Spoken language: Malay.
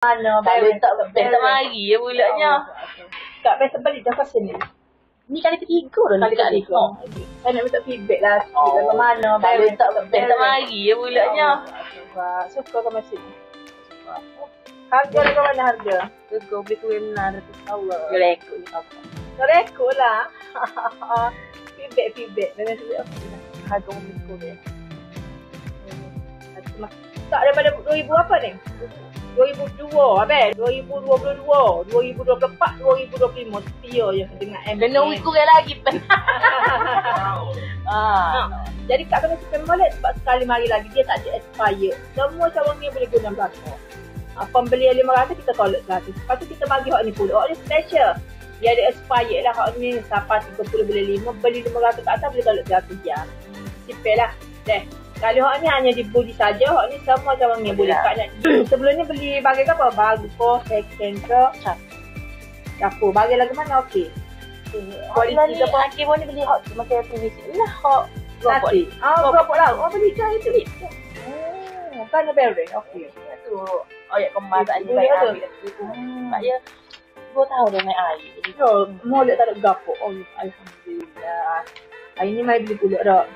Mana tak mari ya bulaknya. Tak biasa balik dah pasal ni. Ni kali ketiga dah Kali dekat ni. ketiga. Saya nak minta feedback lah. Ke mana? Tak mari ya bulaknya. Suka ke mesin? Harga dia ke mana harga? Harga beli kuih benar tu Allah. Dia rekod ni apa? Dia rekod lah. Feedback. Dengan feedback apa? Harga beli kuih. Tak daripada 2000 apa ni? 2002 habis 2022 2024 2025 setia je dengan MBA. Kena kurang lagi pen. Jadi Kak kena spam balik sebab sekali mari lagi dia tak ada expire. Semua cawan ni boleh guna belakang. Pembelian 500 kita tolak 100. Lepas tu kita bagi hak ni pula. Hak ni special. Dia ada expire lah hak ni sampai 30 bulan 5 beli 500 kat atas boleh tolak 100 je. Sipil lah. Deh. Kalau hak ni hanya dibeli saja, hak ni semua cawan ni boleh Kak nak. Sebelum ni beli bagi apa? Bagi for second ke dapur. Bagi lagi mana okey. Kualiti apa? Akhir pun ni beli hot macam PVC lah hot. Robot. Robot lah. Oh beli kan itu. Kan bearing. Okey. Tu ayat kemas tak ni baik ambil. Tak ya. 2 tahun dah naik air. So, molek tak ada gapuk. Oh, alhamdulillah. Hari ni mai beli pulak dah.